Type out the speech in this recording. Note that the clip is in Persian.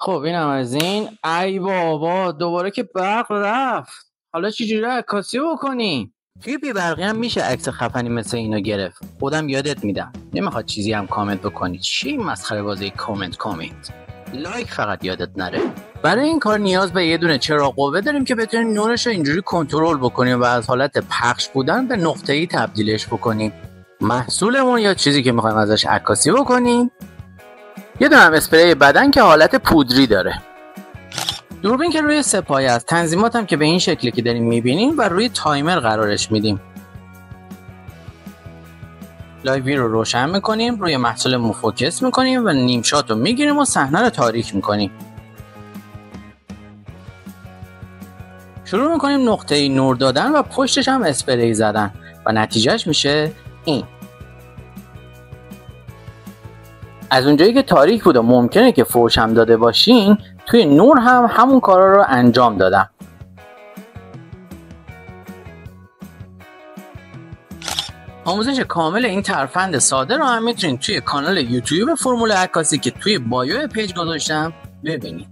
خب اینم از این. ای بابا دوباره که برق رفت. حالا چجوری عکاسی بکنی؟ توی بی برقی هم میشه عکس خفنی مثل اینو گرفت. خودم یادت میدم. نمیخواد چیزی هم کامنت بکنی. چی این مسخره بازی کامنت؟ لایک فقط یادت نره. برای این کار نیاز به یه دونه چراغ قوه داریم که بتونیم نورش رو اینجوری کنترل بکنیم و از حالت پخش بودن به نقطه‌ای تبدیلش بکنیم. محصولمون یا چیزی که میخوایم ازش عکاسی بکنیم یه دونه اسپری بدن که حالت پودری داره. دوربین که روی سپایه است. تنظیمات هم که به این شکلی که داریم میبینیم و روی تایمر قرارش میدیم. لایوی رو روشن میکنیم، روی محصولمون فوکس میکنیم و نیم شات رو میگیریم و صحنه رو تاریک میکنیم. شروع میکنیم نقطه نور دادن و پشتش هم اسپری زدن و نتیجهش میشه این. از اونجایی که تاریک بود و ممکنه که فوش هم داده باشین، توی نور هم همون کارا رو انجام دادم. آموزش کامل این ترفند ساده رو هم میتونید توی کانال یوتیوب فرمول عکاسی که توی بایو پیج گذاشتم ببینید.